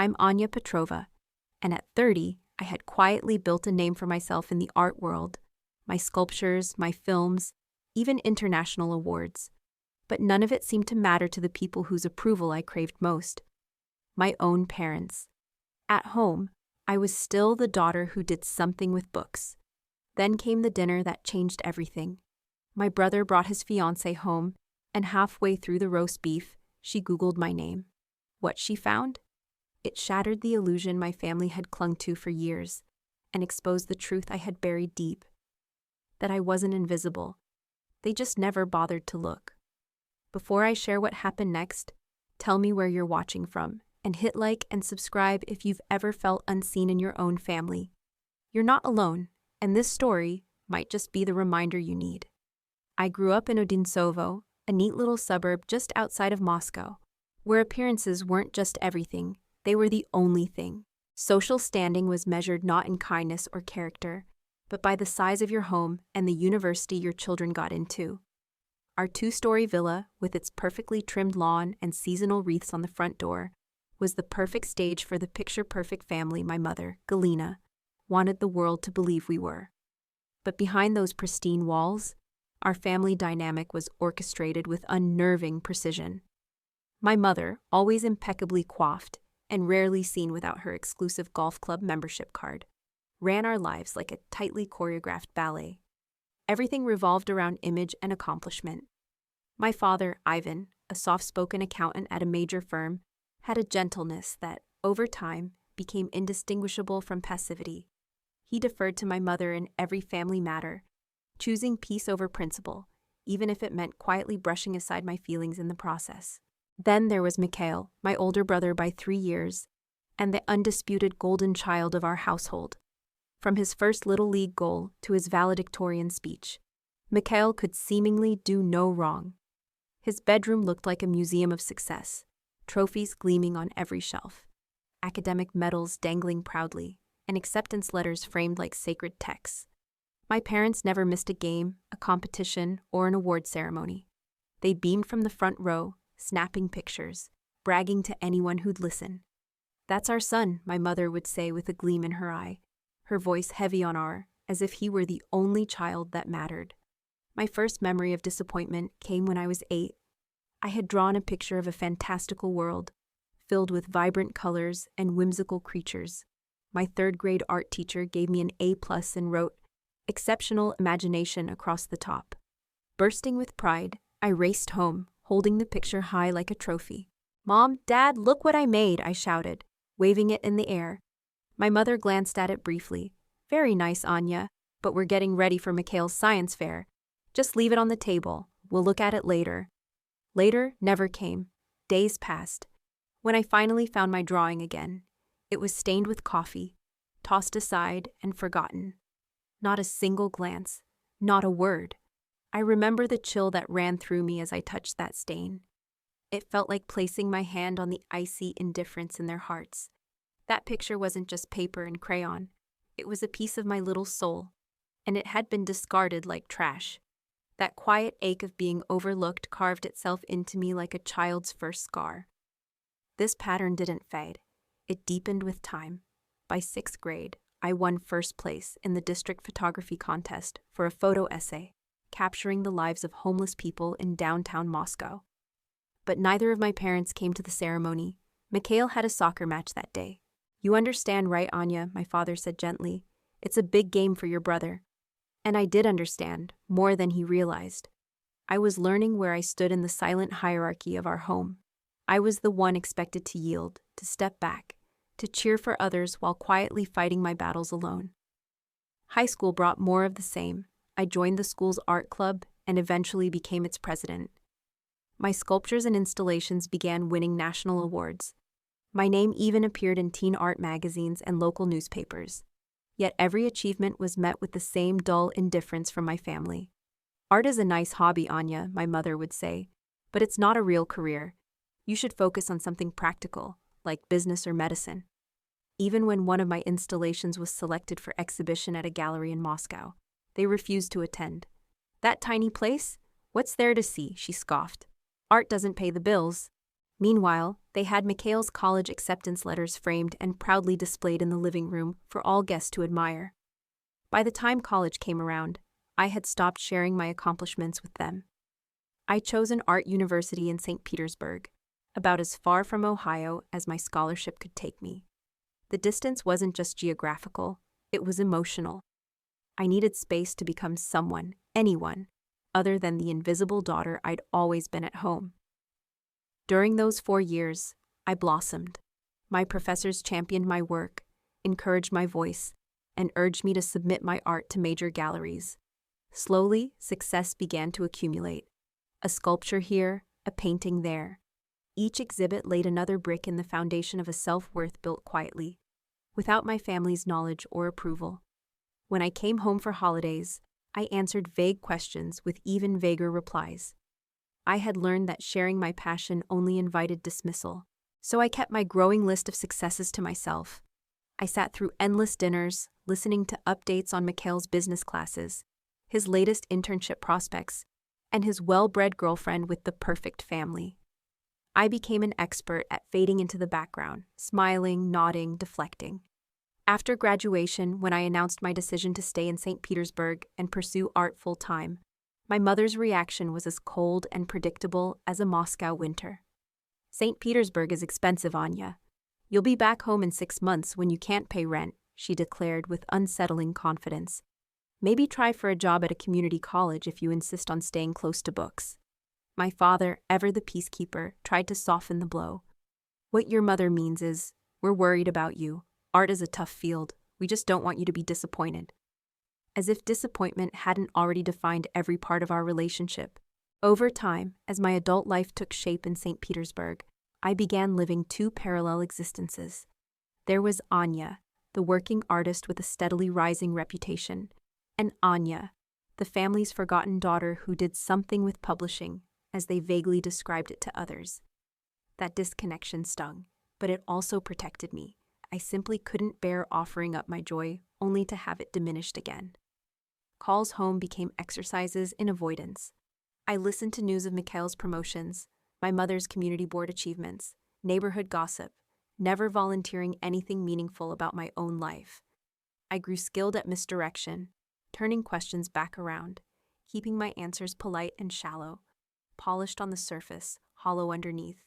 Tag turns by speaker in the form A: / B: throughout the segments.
A: I'm Anya Petrova, and at 30, I had quietly built a name for myself in the art world. My sculptures, my films, even international awards. But none of it seemed to matter to the people whose approval I craved most. My own parents. At home, I was still the daughter who did something with books. Then came the dinner that changed everything. My brother brought his fiancée home, and halfway through the roast beef, she Googled my name. What she found? It shattered the illusion my family had clung to for years, and exposed the truth I had buried deep. That I wasn't invisible. They just never bothered to look. Before I share what happened next, tell me where you're watching from, and hit like and subscribe if you've ever felt unseen in your own family. You're not alone, and this story might just be the reminder you need. I grew up in Odintsovo, a neat little suburb just outside of Moscow, where appearances weren't just everything, they were the only thing. Social standing was measured not in kindness or character, but by the size of your home and the university your children got into. Our two-story villa, with its perfectly trimmed lawn and seasonal wreaths on the front door, was the perfect stage for the picture-perfect family my mother, Galina, wanted the world to believe we were. But behind those pristine walls, our family dynamic was orchestrated with unnerving precision. My mother, always impeccably coiffed and rarely seen without her exclusive golf club membership card, ran our lives like a tightly choreographed ballet. Everything revolved around image and accomplishment. My father, Ivan, a soft-spoken accountant at a major firm, had a gentleness that, over time, became indistinguishable from passivity. He deferred to my mother in every family matter, choosing peace over principle, even if it meant quietly brushing aside my feelings in the process. Then there was Mikhail, my older brother by 3 years, and the undisputed golden child of our household. From his first Little League goal to his valedictorian speech, Mikhail could seemingly do no wrong. His bedroom looked like a museum of success, trophies gleaming on every shelf, academic medals dangling proudly, and acceptance letters framed like sacred texts. My parents never missed a game, a competition, or an award ceremony. They beamed from the front row, snapping pictures, bragging to anyone who'd listen. "That's our son," my mother would say with a gleam in her eye, her voice heavy on our, as if he were the only child that mattered. My first memory of disappointment came when I was 8. I had drawn a picture of a fantastical world, filled with vibrant colors and whimsical creatures. My third-grade art teacher gave me an A+ and wrote, "Exceptional imagination" across the top. Bursting with pride, I raced home, holding the picture high like a trophy. "Mom, Dad, look what I made," I shouted, waving it in the air. My mother glanced at it briefly. "Very nice, Anya, but we're getting ready for Mikhail's science fair. Just leave it on the table. We'll look at it later." Later never came. Days passed. When I finally found my drawing again, it was stained with coffee, tossed aside and forgotten. Not a single glance, not a word. I remember the chill that ran through me as I touched that stain. It felt like placing my hand on the icy indifference in their hearts. That picture wasn't just paper and crayon. It was a piece of my little soul, and it had been discarded like trash. That quiet ache of being overlooked carved itself into me like a child's first scar. This pattern didn't fade. It deepened with time. By 6th grade, I won first place in the district photography contest for a photo essay, capturing the lives of homeless people in downtown Moscow. But neither of my parents came to the ceremony. Mikhail had a soccer match that day. "You understand, right, Anya?" my father said gently. "It's a big game for your brother." And I did understand, more than he realized. I was learning where I stood in the silent hierarchy of our home. I was the one expected to yield, to step back, to cheer for others while quietly fighting my battles alone. High school brought more of the same. I joined the school's art club and eventually became its president. My sculptures and installations began winning national awards. My name even appeared in teen art magazines and local newspapers. Yet every achievement was met with the same dull indifference from my family. "Art is a nice hobby, Anya," my mother would say, "but it's not a real career. You should focus on something practical, like business or medicine." Even when one of my installations was selected for exhibition at a gallery in Moscow, they refused to attend. "That tiny place? What's there to see?" she scoffed. "Art doesn't pay the bills." Meanwhile, they had Mikhail's college acceptance letters framed and proudly displayed in the living room for all guests to admire. By the time college came around, I had stopped sharing my accomplishments with them. I chose an art university in St. Petersburg, about as far from Ohio as my scholarship could take me. The distance wasn't just geographical, it was emotional. I needed space to become someone, anyone, other than the invisible daughter I'd always been at home. During those 4 years, I blossomed. My professors championed my work, encouraged my voice, and urged me to submit my art to major galleries. Slowly, success began to accumulate. A sculpture here, a painting there. Each exhibit laid another brick in the foundation of a self-worth built quietly, without my family's knowledge or approval. When I came home for holidays, I answered vague questions with even vaguer replies. I had learned that sharing my passion only invited dismissal, so I kept my growing list of successes to myself. I sat through endless dinners, listening to updates on Mikhail's business classes, his latest internship prospects, and his well-bred girlfriend with the perfect family. I became an expert at fading into the background, smiling, nodding, deflecting. After graduation, when I announced my decision to stay in St. Petersburg and pursue art full-time, my mother's reaction was as cold and predictable as a Moscow winter. "St. Petersburg is expensive, Anya. You'll be back home in 6 months when you can't pay rent," she declared with unsettling confidence. "Maybe try for a job at a community college if you insist on staying close to books." My father, ever the peacekeeper, tried to soften the blow. "What your mother means is, we're worried about you. Art is a tough field. We just don't want you to be disappointed." As if disappointment hadn't already defined every part of our relationship. Over time, as my adult life took shape in St. Petersburg, I began living 2 parallel existences. There was Anya, the working artist with a steadily rising reputation, and Anya, the family's forgotten daughter who did something with publishing, as they vaguely described it to others. That disconnection stung, but it also protected me. I simply couldn't bear offering up my joy only to have it diminished again. Calls home became exercises in avoidance. I listened to news of Mikhail's promotions, my mother's community board achievements, neighborhood gossip, never volunteering anything meaningful about my own life. I grew skilled at misdirection, turning questions back around, keeping my answers polite and shallow, polished on the surface, hollow underneath.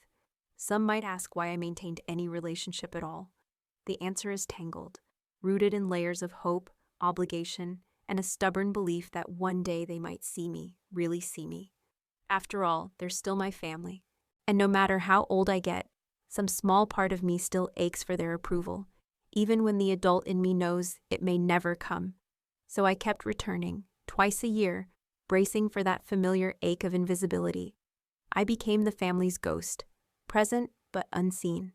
A: Some might ask why I maintained any relationship at all. The answer is tangled, rooted in layers of hope, obligation, and a stubborn belief that one day they might see me, really see me. After all, they're still my family, and no matter how old I get, some small part of me still aches for their approval, even when the adult in me knows it may never come. So I kept returning, twice a year, bracing for that familiar ache of invisibility. I became the family's ghost, present but unseen.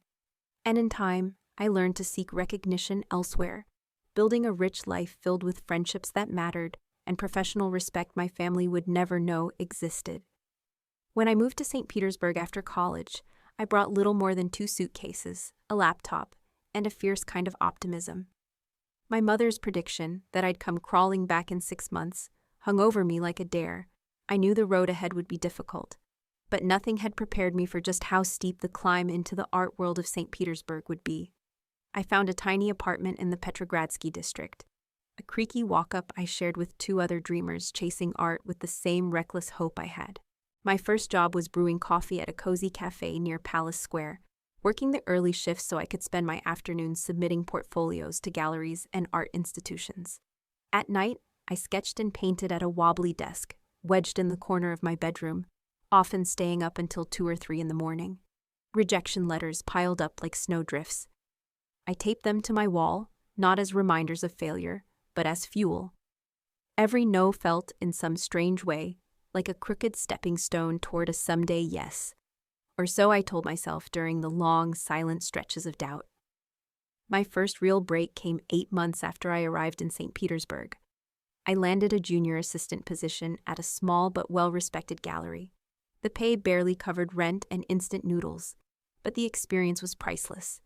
A: And in time, I learned to seek recognition elsewhere, building a rich life filled with friendships that mattered and professional respect my family would never know existed. When I moved to St. Petersburg after college, I brought little more than 2 suitcases, a laptop, and a fierce kind of optimism. My mother's prediction that I'd come crawling back in 6 months hung over me like a dare. I knew the road ahead would be difficult, but nothing had prepared me for just how steep the climb into the art world of St. Petersburg would be. I found a tiny apartment in the Petrogradsky district. A creaky walk-up I shared with 2 other dreamers chasing art with the same reckless hope I had. My first job was brewing coffee at a cozy cafe near Palace Square, working the early shifts so I could spend my afternoons submitting portfolios to galleries and art institutions. At night, I sketched and painted at a wobbly desk, wedged in the corner of my bedroom, often staying up until 2 or 3 in the morning. Rejection letters piled up like snowdrifts. I taped them to my wall, not as reminders of failure, but as fuel. Every no felt, in some strange way, like a crooked stepping stone toward a someday yes. Or so I told myself during the long, silent stretches of doubt. My first real break came 8 months after I arrived in St. Petersburg. I landed a junior assistant position at a small but well-respected gallery. The pay barely covered rent and instant noodles, but the experience was priceless.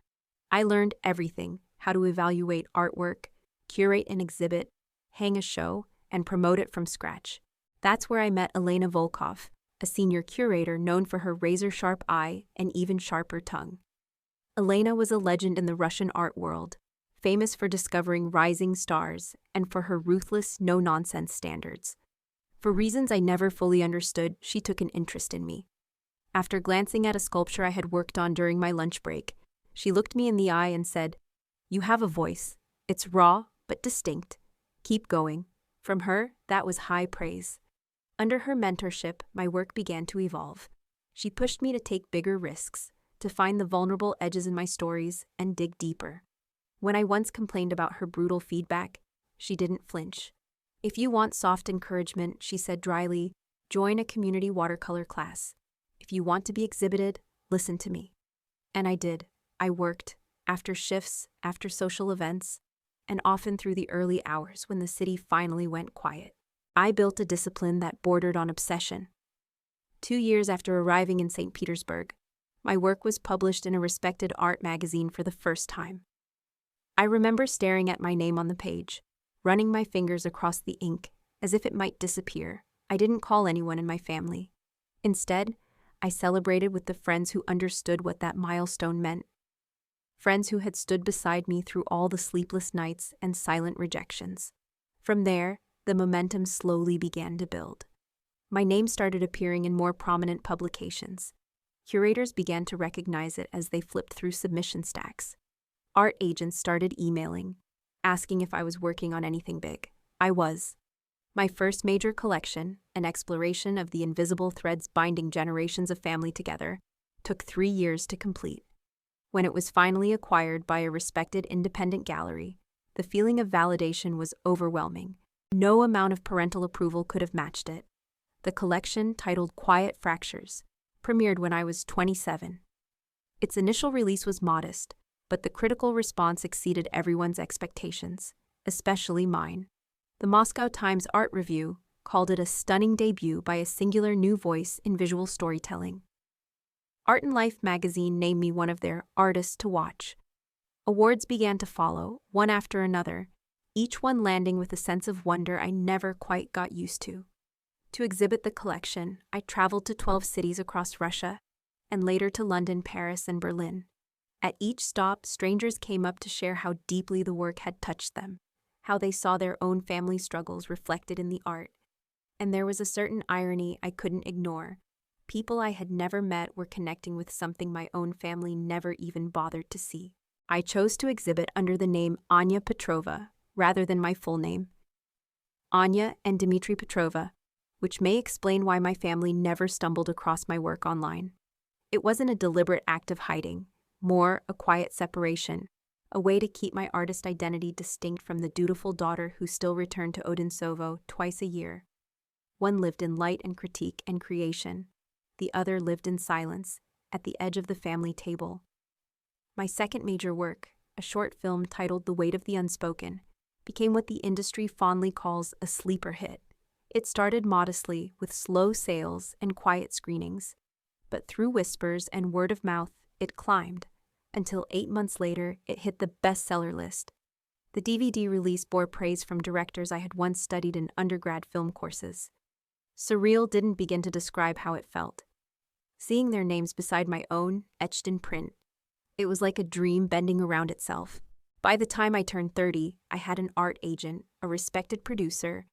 A: I learned everything: how to evaluate artwork, curate an exhibit, hang a show, and promote it from scratch. That's where I met Elena Volkov, a senior curator known for her razor-sharp eye and even sharper tongue. Elena was a legend in the Russian art world, famous for discovering rising stars and for her ruthless, no-nonsense standards. For reasons I never fully understood, she took an interest in me. After glancing at a sculpture I had worked on during my lunch break, she looked me in the eye and said, "You have a voice. It's raw, but distinct. Keep going." From her, that was high praise. Under her mentorship, my work began to evolve. She pushed me to take bigger risks, to find the vulnerable edges in my stories and dig deeper. When I once complained about her brutal feedback, she didn't flinch. "If you want soft encouragement," she said dryly, "join a community watercolor class. If you want to be exhibited, listen to me." And I did. I worked, after shifts, after social events, and often through the early hours when the city finally went quiet. I built a discipline that bordered on obsession. 2 years after arriving in St. Petersburg, my work was published in a respected art magazine for the first time. I remember staring at my name on the page, running my fingers across the ink as if it might disappear. I didn't call anyone in my family. Instead, I celebrated with the friends who understood what that milestone meant. Friends who had stood beside me through all the sleepless nights and silent rejections. From there, the momentum slowly began to build. My name started appearing in more prominent publications. Curators began to recognize it as they flipped through submission stacks. Art agents started emailing, asking if I was working on anything big. I was. My first major collection, an exploration of the invisible threads binding generations of family together, took 3 years to complete. When it was finally acquired by a respected independent gallery, the feeling of validation was overwhelming. No amount of parental approval could have matched it. The collection, titled Quiet Fractures, premiered when I was 27. Its initial release was modest, but the critical response exceeded everyone's expectations, especially mine. The Moscow Times Art Review called it a stunning debut by a singular new voice in visual storytelling. Art and Life magazine named me one of their artists to watch. Awards began to follow, one after another, each one landing with a sense of wonder I never quite got used to. To exhibit the collection, I traveled to 12 cities across Russia, and later to London, Paris, and Berlin. At each stop, strangers came up to share how deeply the work had touched them, how they saw their own family struggles reflected in the art. And there was a certain irony I couldn't ignore. People I had never met were connecting with something my own family never even bothered to see. I chose to exhibit under the name Anya Petrova, rather than my full name. Anya and Dmitry Petrova, which may explain why my family never stumbled across my work online. It wasn't a deliberate act of hiding, more a quiet separation, a way to keep my artist identity distinct from the dutiful daughter who still returned to Odintsovo twice a year. One lived in light and critique and creation. The other lived in silence, at the edge of the family table. My second major work, a short film titled The Weight of the Unspoken, became what the industry fondly calls a sleeper hit. It started modestly with slow sales and quiet screenings, but through whispers and word of mouth, it climbed, until 8 months later it hit the bestseller list. The DVD release bore praise from directors I had once studied in undergrad film courses. Surreal didn't begin to describe how it felt. Seeing their names beside my own, etched in print, it was like a dream bending around itself. By the time I turned 30, I had an art agent, a respected producer,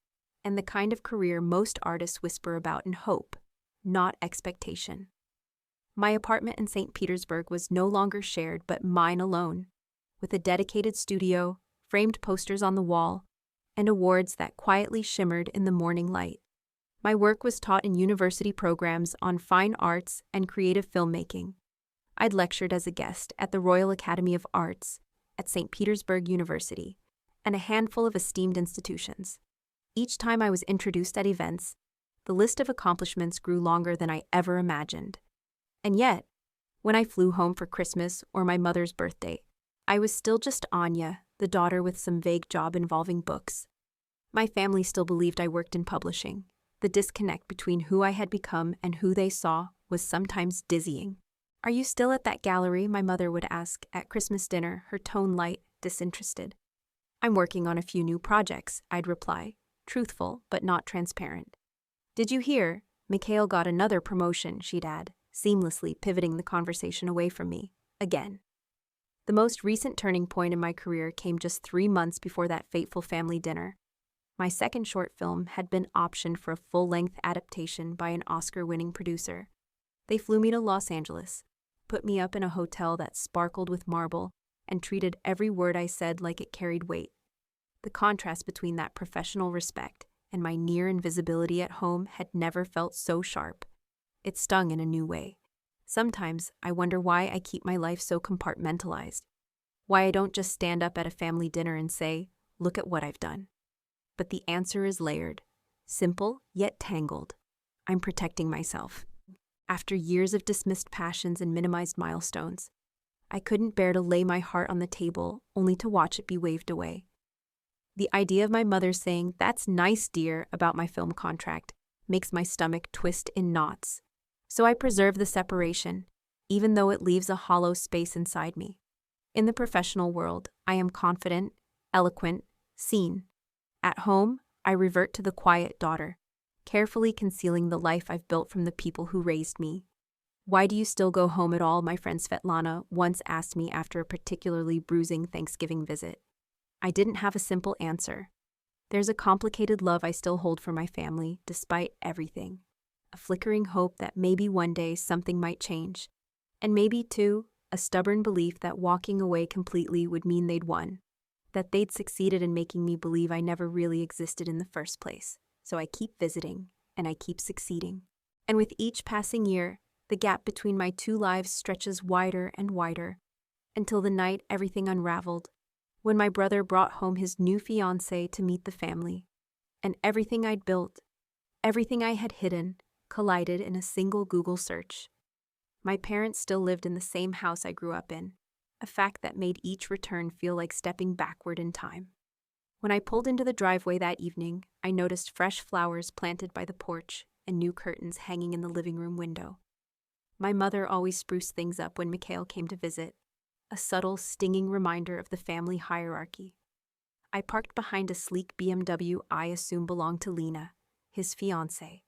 A: and the kind of career most artists whisper about in hope, not expectation. My apartment in St. Petersburg was no longer shared but mine alone, with a dedicated studio, framed posters on the wall, and awards that quietly shimmered in the morning light. My work was taught in university programs on fine arts and creative filmmaking. I'd lectured as a guest at the Royal Academy of Arts, at St. Petersburg University, and a handful of esteemed institutions. Each time I was introduced at events, the list of accomplishments grew longer than I ever imagined. And yet, when I flew home for Christmas or my mother's birthday, I was still just Anya, the daughter with some vague job involving books. My family still believed I worked in publishing. The disconnect between who I had become and who they saw was sometimes dizzying. "Are you still at that gallery?" my mother would ask at Christmas dinner, her tone light, disinterested. "I'm working on a few new projects," I'd reply, truthful but not transparent. "Did you hear? Mikhail got another promotion, she'd add, seamlessly pivoting the conversation away from me. Again. The most recent turning point in my career came just 3 months before that fateful family dinner. My second short film had been optioned for a full-length adaptation by an Oscar-winning producer. They flew me to Los Angeles, put me up in a hotel that sparkled with marble, and treated every word I said like it carried weight. The contrast between that professional respect and my near invisibility at home had never felt so sharp. It stung in a new way. Sometimes I wonder why I keep my life so compartmentalized, why I don't just stand up at a family dinner and say, "Look at what I've done." But the answer is layered, simple yet tangled. I'm protecting myself. After years of dismissed passions and minimized milestones, I couldn't bear to lay my heart on the table only to watch it be waved away. The idea of my mother saying, "That's nice, dear," about my film contract makes my stomach twist in knots. So I preserve the separation, even though it leaves a hollow space inside me. In the professional world, I am confident, eloquent, seen. At home, I revert to the quiet daughter, carefully concealing the life I've built from the people who raised me. "Why do you still go home at all?" my friend Svetlana once asked me after a particularly bruising Thanksgiving visit. I didn't have a simple answer. There's a complicated love I still hold for my family, despite everything. A flickering hope that maybe one day something might change. And maybe, too, a stubborn belief that walking away completely would mean they'd won. That they'd succeeded in making me believe I never really existed in the first place. So I keep visiting, and I keep succeeding. And with each passing year, the gap between my two lives stretches wider and wider, until the night everything unraveled, when my brother brought home his new fiancée to meet the family. And everything I'd built, everything I had hidden, collided in a single Google search. My parents still lived in the same house I grew up in, a fact that made each return feel like stepping backward in time. When I pulled into the driveway that evening, I noticed fresh flowers planted by the porch and new curtains hanging in the living room window. My mother always spruced things up when Mikhail came to visit, a subtle, stinging reminder of the family hierarchy. I parked behind a sleek BMW I assumed belonged to Lena, his fiancée.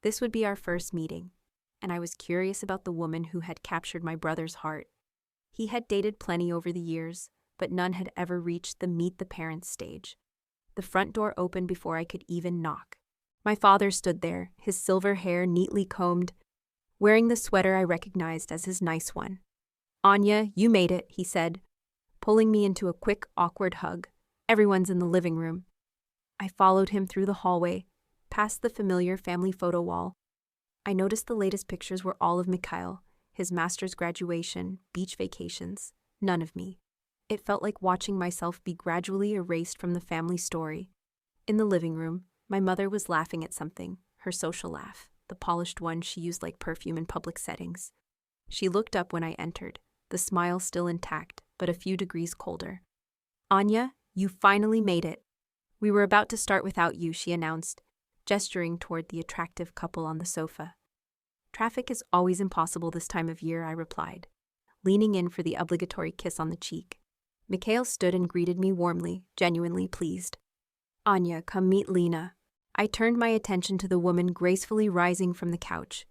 A: This would be our first meeting, and I was curious about the woman who had captured my brother's heart. He had dated plenty over the years, but none had ever reached the meet the parents stage. The front door opened before I could even knock. My father stood there, his silver hair neatly combed, wearing the sweater I recognized as his nice one. "Anya, you made it," he said, pulling me into a quick, awkward hug. "Everyone's in the living room." I followed him through the hallway, past the familiar family photo wall. I noticed the latest pictures were all of Mikhail, his master's graduation, beach vacations, none of me. It felt like watching myself be gradually erased from the family story. In the living room, my mother was laughing at something, her social laugh, the polished one she used like perfume in public settings. She looked up when I entered, the smile still intact, but a few degrees colder. "Anya, you finally made it. We were about to start without you," she announced, gesturing toward the attractive couple on the sofa. "Traffic is always impossible this time of year," I replied, leaning in for the obligatory kiss on the cheek. Mikhail stood and greeted me warmly, genuinely pleased. "Anya, come meet Lena." I turned my attention to the woman gracefully rising from the couch.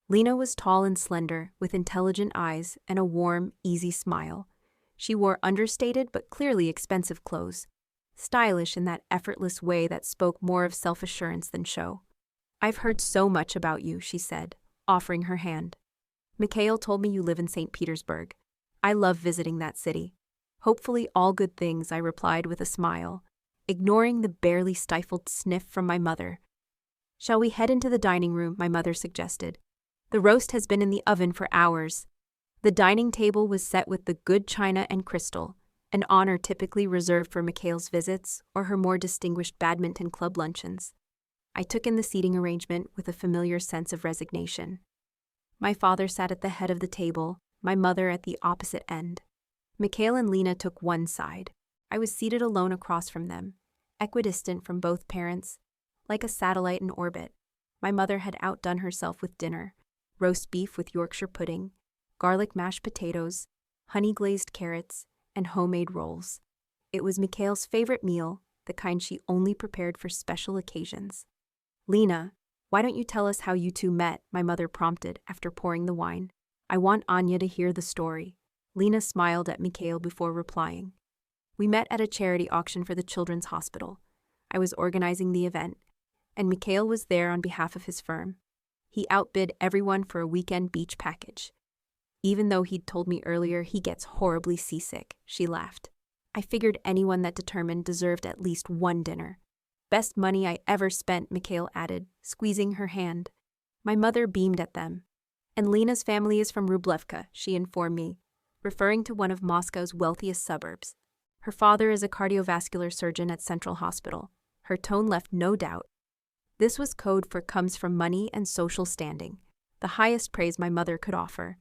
A: Lena was tall and slender, with intelligent eyes and a warm, easy smile. She wore understated but clearly expensive clothes, stylish in that effortless way that spoke more of self-assurance than show. "I've heard so much about you," she said, offering her hand. "Mikhail told me you live in St. Petersburg. I love visiting that city." "Hopefully all good things," I replied with a smile, ignoring the barely stifled sniff from my mother. "Shall we head into the dining room?" my mother suggested. "The roast has been in the oven for hours." The dining table was set with the good china and crystal, an honor typically reserved for Mikhail's visits or her more distinguished badminton club luncheons. I took in the seating arrangement with a familiar sense of resignation. My father sat at the head of the table, my mother at the opposite end. Mikhail and Lena took one side. I was seated alone across from them, equidistant from both parents, like a satellite in orbit. My mother had outdone herself with dinner: roast beef with Yorkshire pudding, garlic mashed potatoes, honey-glazed carrots, and homemade rolls. It was Mikhail's favorite meal, the kind she only prepared for special occasions. Lena, Why don't you tell us how you two met? My mother prompted after pouring the wine. I want Anya to hear the story. Lena smiled at Mikhail before replying. We met at a charity auction for the children's hospital. I was organizing the event, and Mikhail was there on behalf of his firm. He outbid everyone for a weekend beach package. Even though he'd told me earlier he gets horribly seasick, she laughed. I figured anyone that determined deserved at least one dinner. Best money I ever spent, Mikhail added, squeezing her hand. My mother beamed at them. And Lena's family is from Rublevka, she informed me, referring to one of Moscow's wealthiest suburbs. Her father is a cardiovascular surgeon at Central Hospital. Her tone left no doubt. This was code for comes from money and social standing, the highest praise my mother could offer.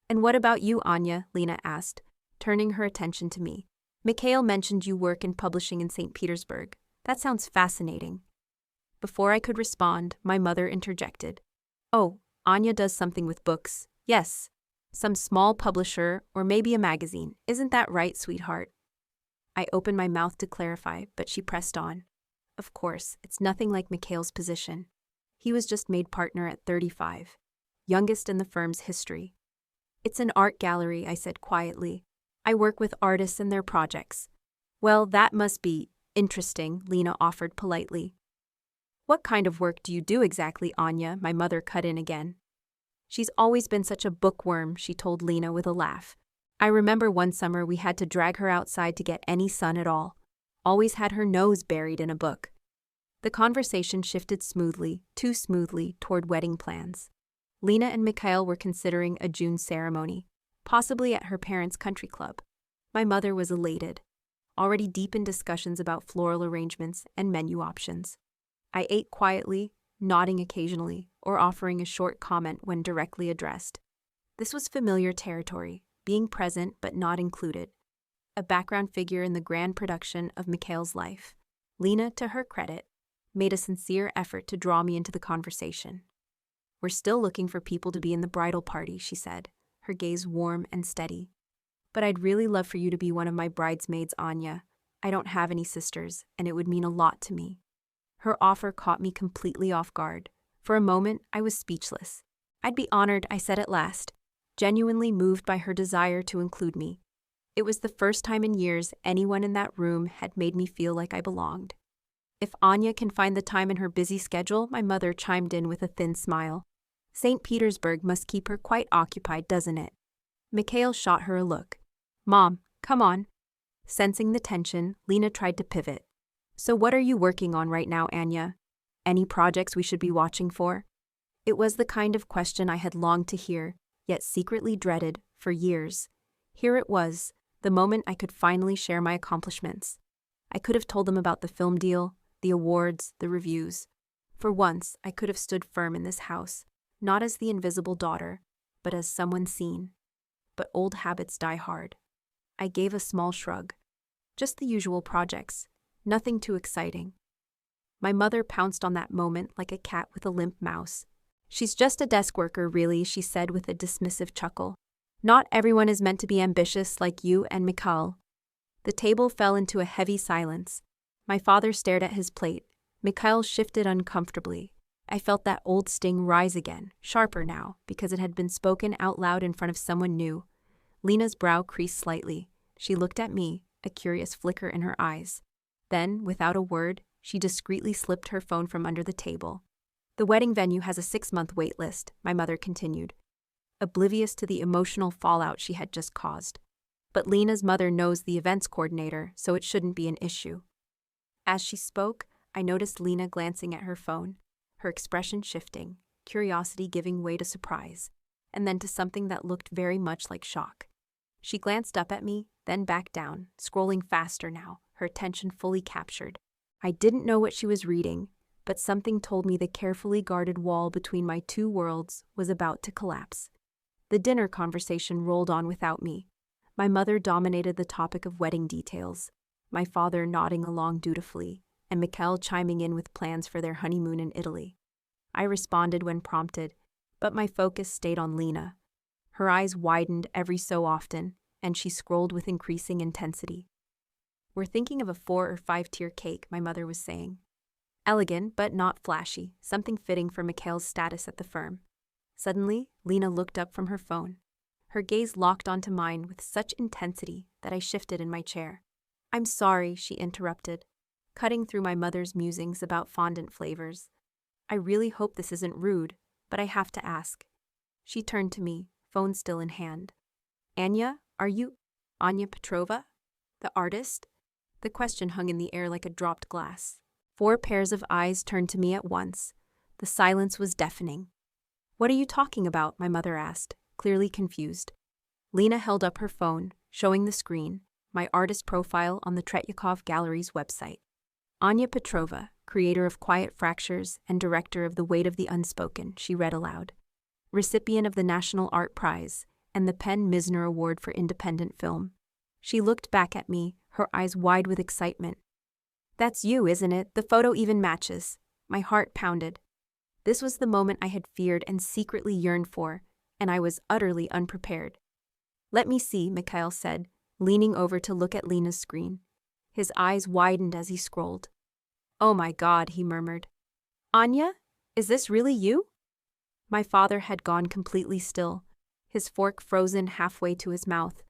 A: And what about you, Anya? Lena asked, turning her attention to me. Mikhail mentioned you work in publishing in St. Petersburg. That sounds fascinating. Before I could respond, my mother interjected. Oh, Anya does something with books. Yes, some small publisher or maybe a magazine. Isn't that right, sweetheart? I opened my mouth to clarify, but she pressed on. Of course, it's nothing like Mikhail's position. He was just made partner at 35, youngest in the firm's history. It's an art gallery, I said quietly. I work with artists and their projects. Well, that must be interesting, Lena offered politely. What kind of work do you do exactly, Anya? My mother cut in again. She's always been such a bookworm, she told Lena with a laugh. I remember one summer we had to drag her outside to get any sun at all. Always had her nose buried in a book. The conversation shifted smoothly, too smoothly, toward wedding plans. Lena and Mikhail were considering a June ceremony, possibly at her parents' country club. My mother was elated, already deep in discussions about floral arrangements and menu options. I ate quietly, nodding occasionally, or offering a short comment when directly addressed. This was familiar territory, being present but not included, a background figure in the grand production of Mikhail's life. Lena, to her credit, made a sincere effort to draw me into the conversation. We're still looking for people to be in the bridal party, she said, her gaze warm and steady. But I'd really love for you to be one of my bridesmaids, Anya. I don't have any sisters, and it would mean a lot to me. Her offer caught me completely off guard. For a moment, I was speechless. I'd be honored, I said at last, genuinely moved by her desire to include me. It was the first time in years anyone in that room had made me feel like I belonged. If Anya can find the time in her busy schedule, my mother chimed in with a thin smile. St. Petersburg must keep her quite occupied, doesn't it? Mikhail shot her a look. Mom, come on. Sensing the tension, Lena tried to pivot. So what are you working on right now, Anya? Any projects we should be watching for? It was the kind of question I had longed to hear, yet secretly dreaded, for years. Here it was, the moment I could finally share my accomplishments. I could have told them about the film deal, the awards, the reviews. For once, I could have stood firm in this house, not as the invisible daughter, but as someone seen. But old habits die hard. I gave a small shrug. Just the usual projects, nothing too exciting. My mother pounced on that moment like a cat with a limp mouse. She's just a desk worker, really, she said with a dismissive chuckle. Not everyone is meant to be ambitious like you and Mikhail. The table fell into a heavy silence. My father stared at his plate. Mikhail shifted uncomfortably. I felt that old sting rise again, sharper now, because it had been spoken out loud in front of someone new. Lena's brow creased slightly. She looked at me, a curious flicker in her eyes. Then, without a word, she discreetly slipped her phone from under the table. The wedding venue has a 6-month wait list, my mother continued, oblivious to the emotional fallout she had just caused. But Lena's mother knows the events coordinator, so it shouldn't be an issue. As she spoke, I noticed Lena glancing at her phone, her expression shifting, curiosity giving way to surprise, and then to something that looked very much like shock. She glanced up at me, then back down, scrolling faster now, her attention fully captured. I didn't know what she was reading, but something told me the carefully guarded wall between my two worlds was about to collapse. The dinner conversation rolled on without me. My mother dominated the topic of wedding details, my father nodding along dutifully, and Mikhail chiming in with plans for their honeymoon in Italy. I responded when prompted, but my focus stayed on Lena. Her eyes widened every so often, and she scrolled with increasing intensity. We're thinking of a 4 or 5 tier cake, my mother was saying. Elegant but not flashy, something fitting for Mikhail's status at the firm. Suddenly, Lena looked up from her phone. Her gaze locked onto mine with such intensity that I shifted in my chair. "I'm sorry," she interrupted, cutting through my mother's musings about fondant flavors. "I really hope this isn't rude, but I have to ask." She turned to me, phone still in hand. "Anya, are you Anya Petrova? The artist?" The question hung in the air like a dropped glass. 4 pairs of eyes turned to me at once. The silence was deafening. "What are you talking about?" my mother asked, clearly confused. Lena held up her phone, showing the screen, my artist profile on the Tretyakov Gallery's website. "Anya Petrova, creator of Quiet Fractures and director of The Weight of the Unspoken," she read aloud. "Recipient of the National Art Prize and the Penn Misner Award for Independent Film." She looked back at me, her eyes wide with excitement. "That's you, isn't it? The photo even matches." My heart pounded. This was the moment I had feared and secretly yearned for, and I was utterly unprepared. "Let me see," Mikhail said, leaning over to look at Lena's screen. His eyes widened as he scrolled. "Oh my God," he murmured. "Anya, is this really you?" My father had gone completely still, his fork frozen halfway to his mouth.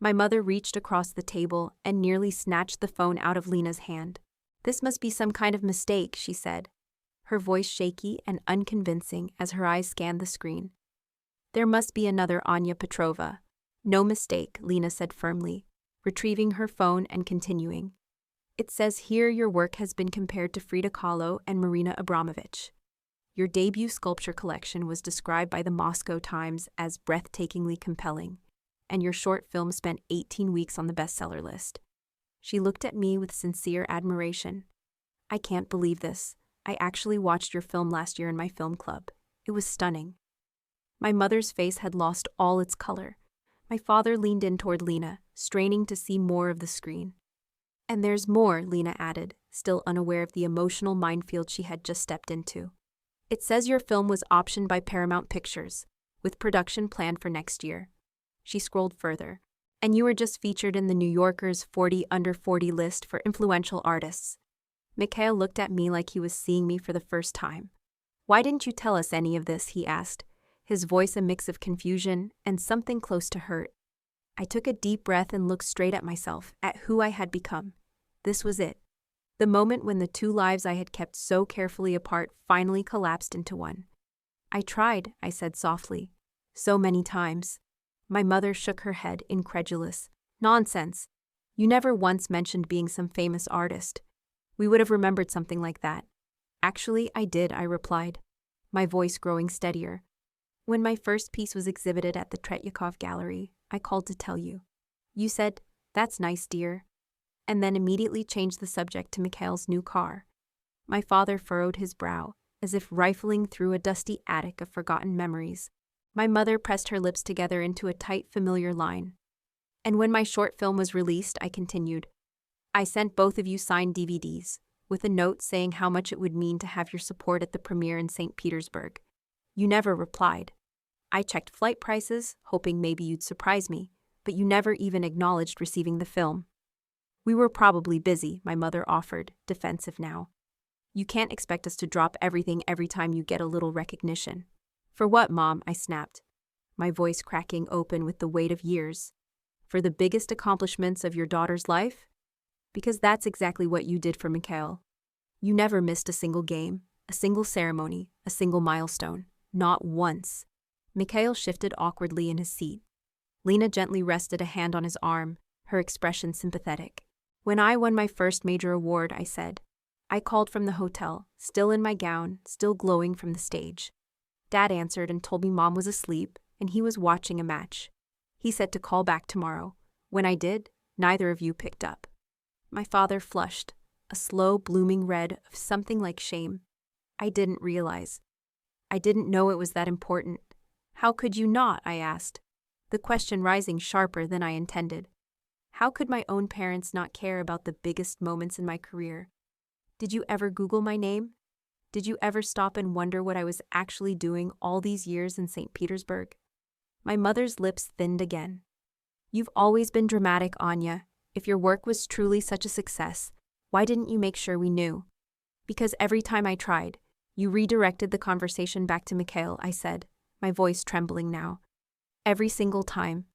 A: My mother reached across the table and nearly snatched the phone out of Lena's hand. "This must be some kind of mistake," she said, her voice shaky and unconvincing as her eyes scanned the screen. "There must be another Anya Petrova." "No mistake," Lena said firmly, retrieving her phone and continuing. "It says here your work has been compared to Frida Kahlo and Marina Abramovich. Your debut sculpture collection was described by the Moscow Times as breathtakingly compelling, and your short film spent 18 weeks on the bestseller list." She looked at me with sincere admiration. "I can't believe this. I actually watched your film last year in my film club. It was stunning." My mother's face had lost all its color. My father leaned in toward Lena, straining to see more of the screen. "And there's more," Lena added, still unaware of the emotional minefield she had just stepped into. "It says your film was optioned by Paramount Pictures, with production planned for next year." She scrolled further. "And you were just featured in the New Yorker's 40 Under 40 list for influential artists." Mikhail looked at me like he was seeing me for the first time. "Why didn't you tell us any of this?" he asked, his voice a mix of confusion and something close to hurt. I took a deep breath and looked straight at myself, at who I had become. This was it. The moment when the 2 lives I had kept so carefully apart finally collapsed into one. "I tried," I said softly. "So many times." My mother shook her head, incredulous. "Nonsense. You never once mentioned being some famous artist. We would have remembered something like that." "Actually, I did," I replied, my voice growing steadier. "When my first piece was exhibited at the Tretyakov Gallery, I called to tell you. You said, 'That's nice, dear,' and then immediately changed the subject to Mikhail's new car." My father furrowed his brow, as if rifling through a dusty attic of forgotten memories. My mother pressed her lips together into a tight, familiar line. "And when my short film was released," I continued, "I sent both of you signed DVDs, with a note saying how much it would mean to have your support at the premiere in St. Petersburg. You never replied. I checked flight prices, hoping maybe you'd surprise me, but you never even acknowledged receiving the film." "We were probably busy," my mother offered, defensive now. "You can't expect us to drop everything every time you get a little recognition." "For what, Mom?" I snapped, my voice cracking open with the weight of years. "For the biggest accomplishments of your daughter's life? Because that's exactly what you did for Mikhail. You never missed a single game, a single ceremony, a single milestone. Not once." Mikhail shifted awkwardly in his seat. Lena gently rested a hand on his arm, her expression sympathetic. "When I won my first major award," I said, "I called from the hotel, still in my gown, still glowing from the stage. Dad answered and told me Mom was asleep and he was watching a match. He said to call back tomorrow. When I did, neither of you picked up." My father flushed, a slow blooming red of something like shame. "I didn't realize. I didn't know it was that important." "How could you not?" I asked, the question rising sharper than I intended. How could my own parents not care about the biggest moments in my career? Did you ever Google my name? Did you ever stop and wonder what I was actually doing all these years in St. Petersburg? My mother's lips thinned again. "You've always been dramatic, Anya. If your work was truly such a success, why didn't you make sure we knew?" Because every time I tried, you redirected the conversation back to Mikhail, I said, my voice trembling now. Every single time.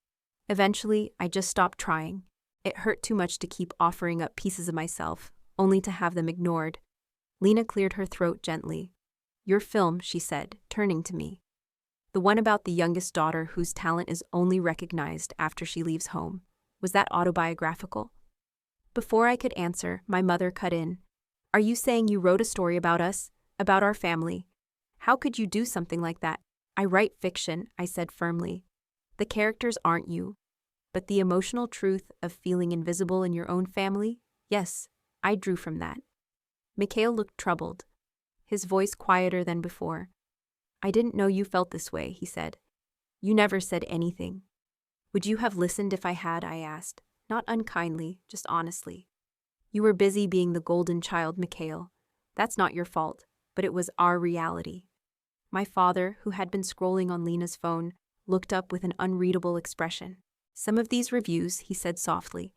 A: Eventually, I just stopped trying. It hurt too much to keep offering up pieces of myself, only to have them ignored. Lena cleared her throat gently. Your film, she said, turning to me. The one about the youngest daughter whose talent is only recognized after she leaves home. Was that autobiographical? Before I could answer, my mother cut in. Are you saying you wrote a story about us? About our family? How could you do something like that? I write fiction, I said firmly. The characters aren't you. But the emotional truth of feeling invisible in your own family? Yes, I drew from that. Mikhail looked troubled, his voice quieter than before. I didn't know you felt this way, he said. You never said anything. Would you have listened if I had, I asked, not unkindly, just honestly. You were busy being the golden child, Mikhail. That's not your fault, but it was our reality. My father, who had been scrolling on Lena's phone, looked up with an unreadable expression. Some of these reviews, he said softly.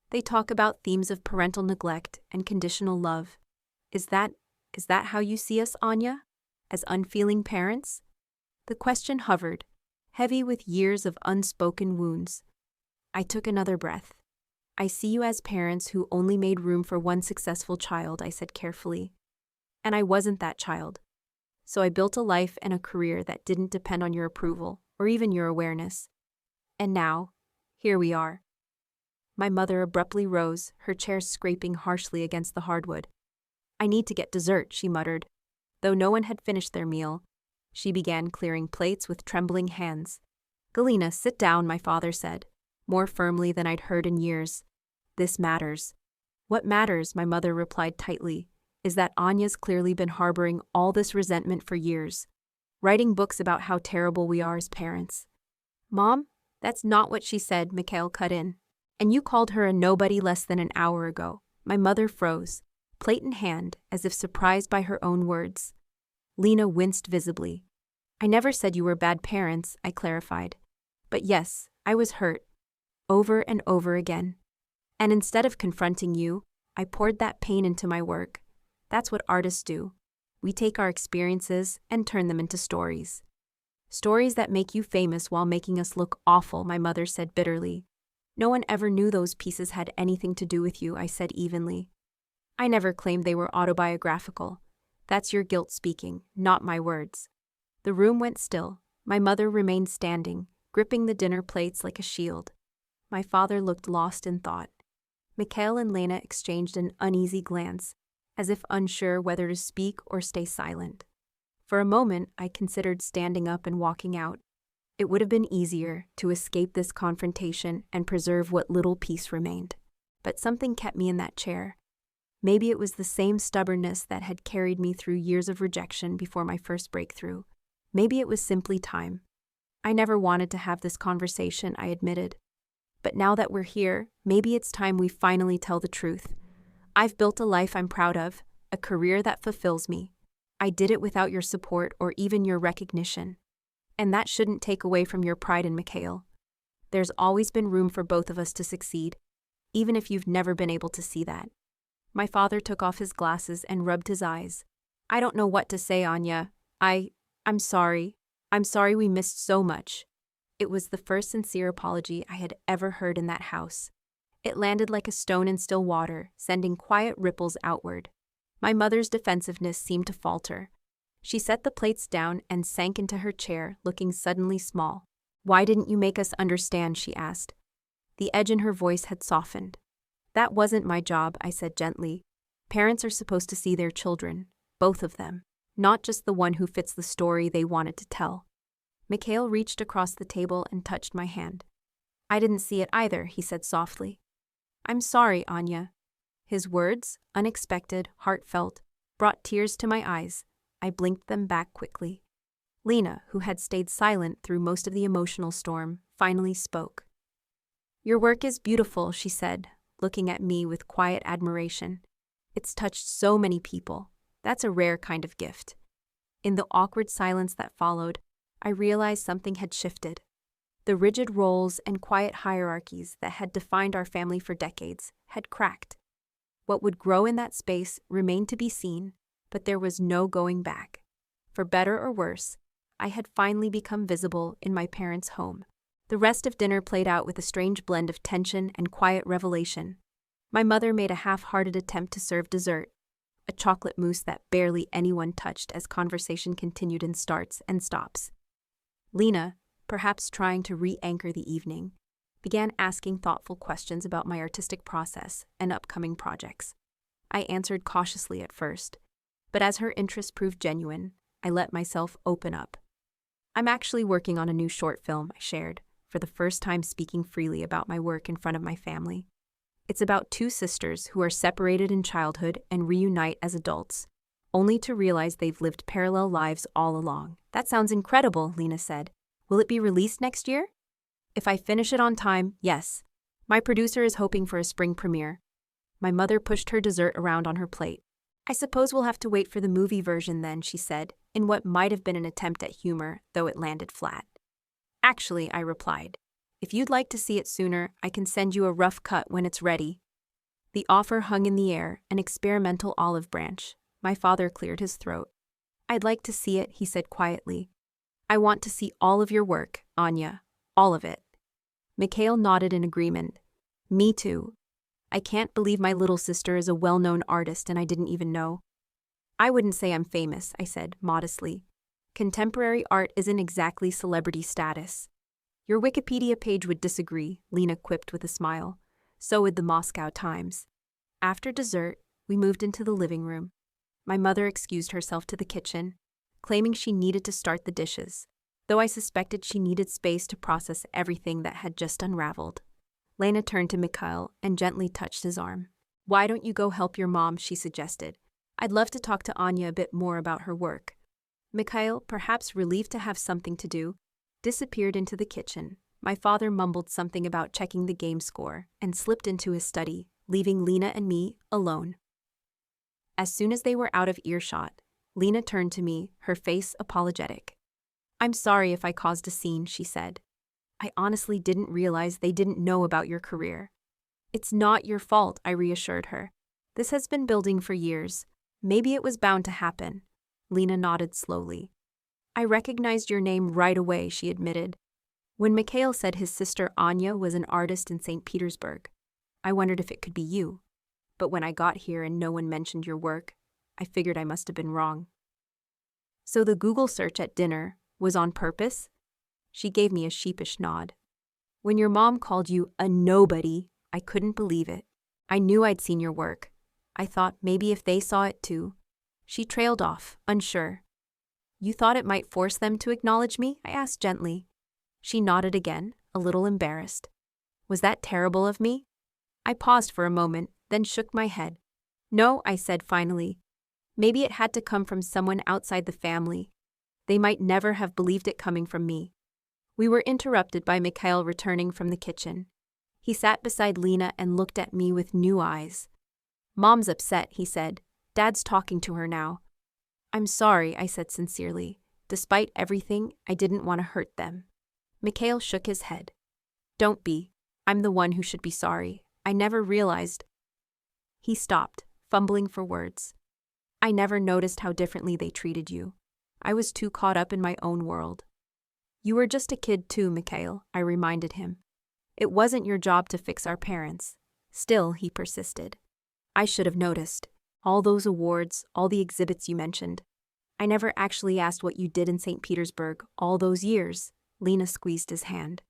A: They talk about themes of parental neglect and conditional love. Is that how you see us, Anya? As unfeeling parents? The question hovered, heavy with years of unspoken wounds. I took another breath. I see you as parents who only made room for one successful child, I said carefully. And I wasn't that child. So I built a life and a career that didn't depend on your approval or even your awareness. And now, here we are. My mother abruptly rose, her chair scraping harshly against the hardwood. I need to get dessert, she muttered. Though no one had finished their meal, she began clearing plates with trembling hands. Galina, sit down, my father said, more firmly than I'd heard in years. This matters. What matters, my mother replied tightly, is that Anya's clearly been harboring all this resentment for years, writing books about how terrible we are as parents. Mom, that's not what she said, Mikhail cut in. And you called her a nobody less than an hour ago. My mother froze, plate in hand, as if surprised by her own words. Lena winced visibly. I never said you were bad parents, I clarified. But yes, I was hurt. Over and over again. And instead of confronting you, I poured that pain into my work. That's what artists do. We take our experiences and turn them into stories. Stories that make you famous while making us look awful, my mother said bitterly. No one ever knew those pieces had anything to do with you, I said evenly. I never claimed they were autobiographical. That's your guilt speaking, not my words. The room went still. My mother remained standing, gripping the dinner plates like a shield. My father looked lost in thought. Mikhail and Lena exchanged an uneasy glance, as if unsure whether to speak or stay silent. For a moment, I considered standing up and walking out. It would have been easier to escape this confrontation and preserve what little peace remained. But something kept me in that chair. Maybe it was the same stubbornness that had carried me through years of rejection before my first breakthrough. Maybe it was simply time. I never wanted to have this conversation, I admitted. But now that we're here, maybe it's time we finally tell the truth. I've built a life I'm proud of, a career that fulfills me. I did it without your support or even your recognition. And that shouldn't take away from your pride in Mikhail. There's always been room for both of us to succeed, even if you've never been able to see that. My father took off his glasses and rubbed his eyes. I don't know what to say, Anya. I'm sorry. I'm sorry we missed so much. It was the first sincere apology I had ever heard in that house. It landed like a stone in still water, sending quiet ripples outward. My mother's defensiveness seemed to falter. She set the plates down and sank into her chair, looking suddenly small. Why didn't you make us understand, she asked. The edge in her voice had softened. That wasn't my job, I said gently. Parents are supposed to see their children, both of them, not just the one who fits the story they wanted to tell. Mikhail reached across the table and touched my hand. I didn't see it either, he said softly. I'm sorry, Anya. His words, unexpected, heartfelt, brought tears to my eyes. I blinked them back quickly. Lena, who had stayed silent through most of the emotional storm, finally spoke. Your work is beautiful, she said, looking at me with quiet admiration. It's touched so many people. That's a rare kind of gift. In the awkward silence that followed, I realized something had shifted. The rigid roles and quiet hierarchies that had defined our family for decades had cracked. What would grow in that space remained to be seen, but there was no going back. For better or worse, I had finally become visible in my parents' home. The rest of dinner played out with a strange blend of tension and quiet revelation. My mother made a half-hearted attempt to serve dessert, a chocolate mousse that barely anyone touched as conversation continued in starts and stops. Lena, perhaps trying to re-anchor the evening, began asking thoughtful questions about my artistic process and upcoming projects. I answered cautiously at first, but as her interest proved genuine, I let myself open up. I'm actually working on a new short film, I shared, for the first time speaking freely about my work in front of my family. It's about two sisters who are separated in childhood and reunite as adults, only to realize they've lived parallel lives all along. That sounds incredible, Lena said. Will it be released next year? If I finish it on time, yes. My producer is hoping for a spring premiere. My mother pushed her dessert around on her plate. I suppose we'll have to wait for the movie version then, she said, in what might have been an attempt at humor, though it landed flat. Actually, I replied, if you'd like to see it sooner, I can send you a rough cut when it's ready. The offer hung in the air, an experimental olive branch. My father cleared his throat. I'd like to see it, he said quietly. I want to see all of your work, Anya. All of it. Mikhail nodded in agreement. Me too. I can't believe my little sister is a well-known artist and I didn't even know. I wouldn't say I'm famous, I said, modestly. Contemporary art isn't exactly celebrity status. Your Wikipedia page would disagree, Lena quipped with a smile. So would the Moscow Times. After dessert, we moved into the living room. My mother excused herself to the kitchen, claiming she needed to start the dishes, though I suspected she needed space to process everything that had just unraveled. Lena turned to Mikhail and gently touched his arm. Why don't you go help your mom, she suggested. I'd love to talk to Anya a bit more about her work. Mikhail, perhaps relieved to have something to do, disappeared into the kitchen. My father mumbled something about checking the game score and slipped into his study, leaving Lena and me alone. As soon as they were out of earshot, Lena turned to me, her face apologetic. I'm sorry if I caused a scene, she said. I honestly didn't realize they didn't know about your career. It's not your fault, I reassured her. This has been building for years. Maybe it was bound to happen. Lena nodded slowly. I recognized your name right away, she admitted. When Mikhail said his sister Anya was an artist in St. Petersburg, I wondered if it could be you. But when I got here and no one mentioned your work, I figured I must have been wrong. So the Google search at dinner was on purpose? She gave me a sheepish nod. When your mom called you a nobody, I couldn't believe it. I knew I'd seen your work. I thought maybe if they saw it too. She trailed off, unsure. You thought it might force them to acknowledge me? I asked gently. She nodded again, a little embarrassed. Was that terrible of me? I paused for a moment, then shook my head. No, I said finally. Maybe it had to come from someone outside the family. They might never have believed it coming from me. We were interrupted by Mikhail returning from the kitchen. He sat beside Lena and looked at me with new eyes. Mom's upset, he said. Dad's talking to her now. I'm sorry, I said sincerely. Despite everything, I didn't want to hurt them. Mikhail shook his head. Don't be. I'm the one who should be sorry. I never realized. He stopped, fumbling for words. I never noticed how differently they treated you. I was too caught up in my own world. You were just a kid too, Mikhail, I reminded him. It wasn't your job to fix our parents. Still, he persisted. I should have noticed. All those awards, all the exhibits you mentioned. I never actually asked what you did in St. Petersburg all those years. Lena squeezed his hand.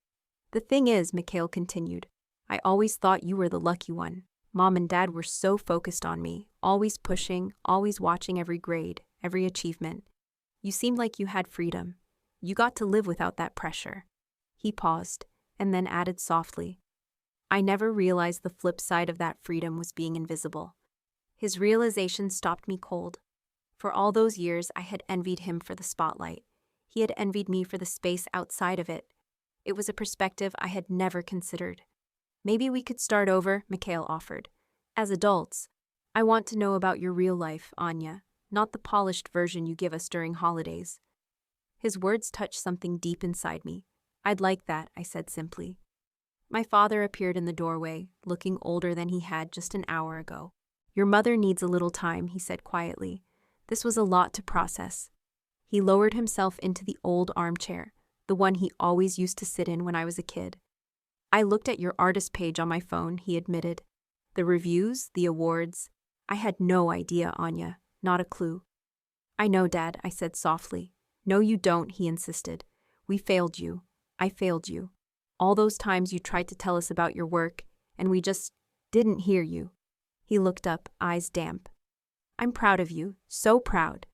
A: The thing is, Mikhail continued, I always thought you were the lucky one. Mom and Dad were so focused on me, always pushing, always watching every grade, every achievement. You seemed like you had freedom. You got to live without that pressure. He paused, and then added softly, I never realized the flip side of that freedom was being invisible. His realization stopped me cold. For all those years, I had envied him for the spotlight. He had envied me for the space outside of it. It was a perspective I had never considered. Maybe we could start over, Mikhail offered. As adults, I want to know about your real life, Anya, not the polished version you give us during holidays. His words touched something deep inside me. I'd like that, I said simply. My father appeared in the doorway, looking older than he had just an hour ago. Your mother needs a little time, he said quietly. This was a lot to process. He lowered himself into the old armchair, the one he always used to sit in when I was a kid. I looked at your artist page on my phone, he admitted. The reviews, the awards. I had no idea, Anya, not a clue. I know, Dad, I said softly. No, you don't, he insisted. We failed you. I failed you. All those times you tried to tell us about your work, and we just didn't hear you. He looked up, eyes damp. I'm proud of you, so proud.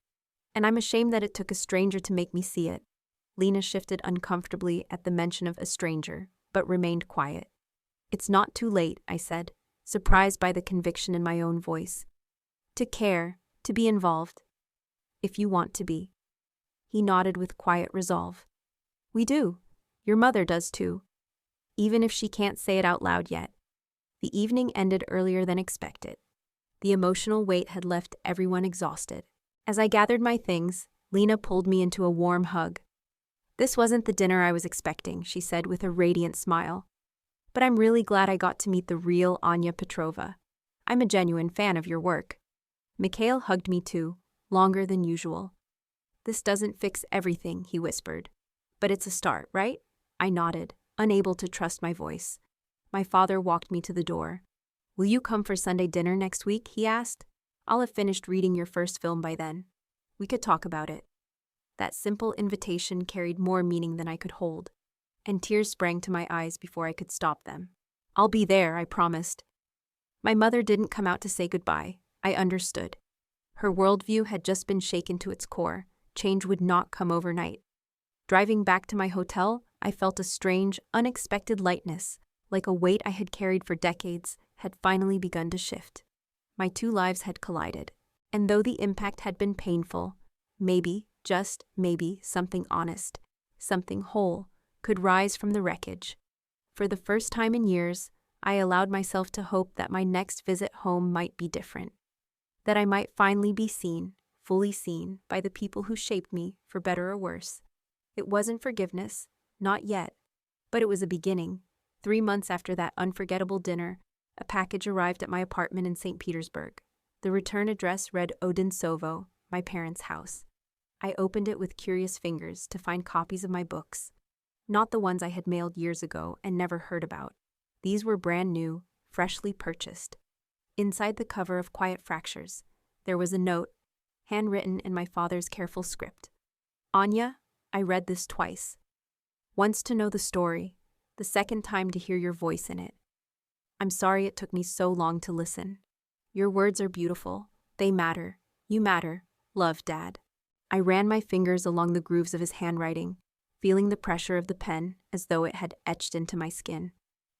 A: And I'm ashamed that it took a stranger to make me see it. Lena shifted uncomfortably at the mention of a stranger, but remained quiet. It's not too late, I said, surprised by the conviction in my own voice. To care, to be involved. If you want to be. He nodded with quiet resolve. We do. Your mother does too. Even if she can't say it out loud yet. The evening ended earlier than expected. The emotional weight had left everyone exhausted. As I gathered my things, Lena pulled me into a warm hug. This wasn't the dinner I was expecting, she said with a radiant smile. But I'm really glad I got to meet the real Anya Petrova. I'm a genuine fan of your work. Mikhail hugged me too, longer than usual. This doesn't fix everything, he whispered. But it's a start, right? I nodded, unable to trust my voice. My father walked me to the door. Will you come for Sunday dinner next week, he asked. I'll have finished reading your first film by then. We could talk about it. That simple invitation carried more meaning than I could hold, and tears sprang to my eyes before I could stop them. I'll be there, I promised. My mother didn't come out to say goodbye. I understood. Her worldview had just been shaken to its core. Change would not come overnight. Driving back to my hotel, I felt a strange, unexpected lightness, like a weight I had carried for decades had finally begun to shift. My two lives had collided, and though the impact had been painful, maybe, just maybe, something honest, something whole, could rise from the wreckage. For the first time in years, I allowed myself to hope that my next visit home might be different, that I might finally be seen, fully seen, by the people who shaped me, for better or worse. It wasn't forgiveness, not yet, but it was a beginning. 3 months after that unforgettable dinner, a package arrived at my apartment in St. Petersburg. The return address read Odinsovo, my parents' house. I opened it with curious fingers to find copies of my books. Not the ones I had mailed years ago and never heard about. These were brand new, freshly purchased. Inside the cover of Quiet Fractures, there was a note, handwritten in my father's careful script. Anya, I read this twice. Once to know the story, the second time to hear your voice in it. I'm sorry it took me so long to listen. Your words are beautiful. They matter. You matter. Love, Dad. I ran my fingers along the grooves of his handwriting, feeling the pressure of the pen as though it had etched into my skin.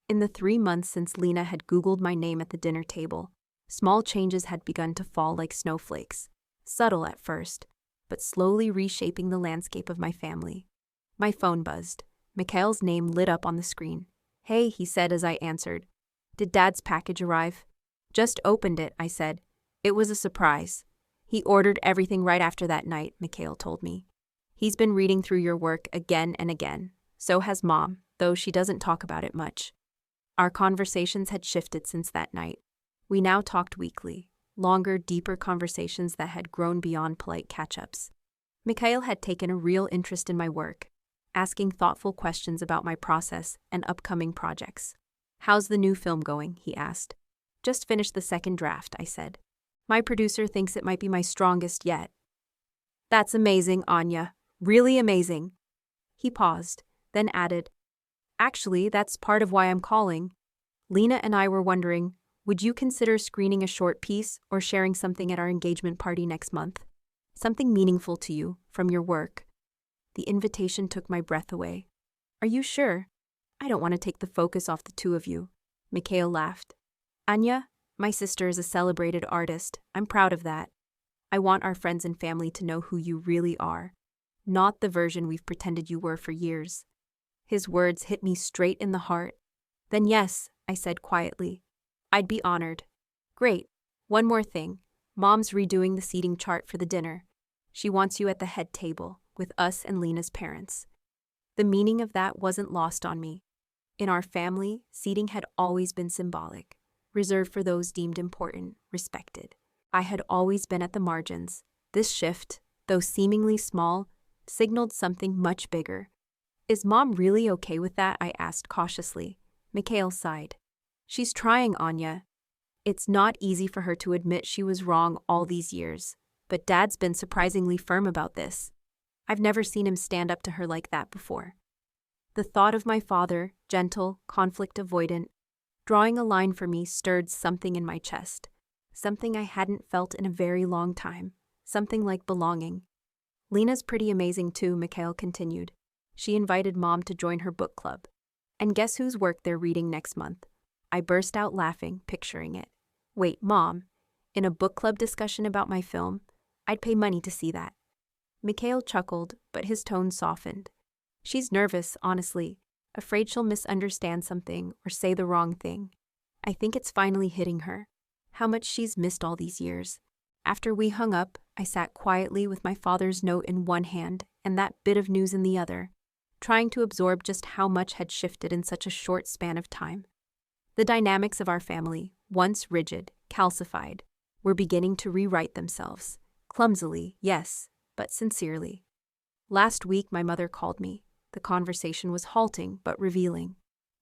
A: In the 3 months since Lena had Googled my name at the dinner table, small changes had begun to fall like snowflakes, subtle at first, but slowly reshaping the landscape of my family. My phone buzzed. Mikhail's name lit up on the screen. Hey, he said as I answered. Did Dad's package arrive? Just opened it, I said. It was a surprise. He ordered everything right after that night, Mikhail told me. He's been reading through your work again and again. So has Mom, though she doesn't talk about it much. Our conversations had shifted since that night. We now talked weekly, longer, deeper conversations that had grown beyond polite catch-ups. Mikhail had taken a real interest in my work, asking thoughtful questions about my process and upcoming projects. How's the new film going? He asked. Just finished the second draft, I said. My producer thinks it might be my strongest yet. That's amazing, Anya. Really amazing. He paused, then added, Actually, that's part of why I'm calling. Lena and I were wondering, would you consider screening a short piece or sharing something at our engagement party next month? Something meaningful to you, from your work. The invitation took my breath away. Are you sure? I don't want to take the focus off the two of you. Mikhail laughed. Anya, my sister is a celebrated artist. I'm proud of that. I want our friends and family to know who you really are, not the version we've pretended you were for years. His words hit me straight in the heart. Then yes, I said quietly. I'd be honored. Great. One more thing. Mom's redoing the seating chart for the dinner. She wants you at the head table, with us and Lena's parents. The meaning of that wasn't lost on me. In our family, seating had always been symbolic, reserved for those deemed important, respected. I had always been at the margins, This shift, though seemingly small, signaled something much bigger. Is Mom really okay with that? I asked cautiously. Mikhail sighed. She's trying, Anya. It's not easy for her to admit she was wrong all these years, but Dad's been surprisingly firm about this. I've never seen him stand up to her like that before. The thought of my father, gentle, conflict-avoidant, drawing a line for me stirred something in my chest, something I hadn't felt in a very long time, something like belonging. Lena's pretty amazing too, Mikhail continued. She invited Mom to join her book club. And guess whose work they're reading next month? I burst out laughing, picturing it. Wait, Mom, in a book club discussion about my film? I'd pay money to see that. Mikhail chuckled, but his tone softened. She's nervous, honestly, afraid she'll misunderstand something or say the wrong thing. I think it's finally hitting her, how much she's missed all these years. After we hung up, I sat quietly with my father's note in one hand and that bit of news in the other, trying to absorb just how much had shifted in such a short span of time. The dynamics of our family, once rigid, calcified, were beginning to rewrite themselves. Clumsily, yes, but sincerely. Last week, my mother called me. The conversation was halting but revealing.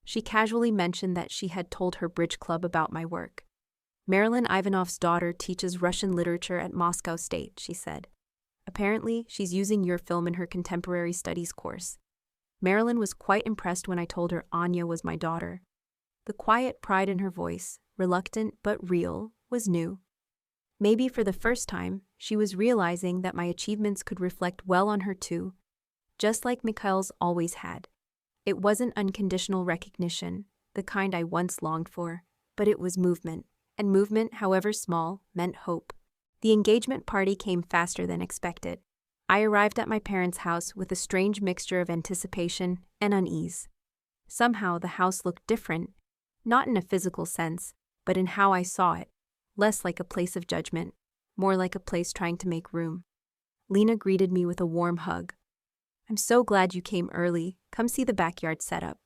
A: She casually mentioned that she had told her bridge club about my work. Marilyn Ivanov's daughter teaches Russian literature at Moscow State, she said. Apparently, she's using your film in her contemporary studies course. Marilyn was quite impressed when I told her Anya was my daughter. The quiet pride in her voice, reluctant but real, was new. Maybe for the first time, she was realizing that my achievements could reflect well on her too, just like Mikhail's always had. It wasn't unconditional recognition, the kind I once longed for, but it was movement, and movement, however small, meant hope. The engagement party came faster than expected. I arrived at my parents' house with a strange mixture of anticipation and unease. Somehow the house looked different, not in a physical sense, but in how I saw it, less like a place of judgment, more like a place trying to make room. Lena greeted me with a warm hug. I'm so glad you came early. Come see the backyard setup.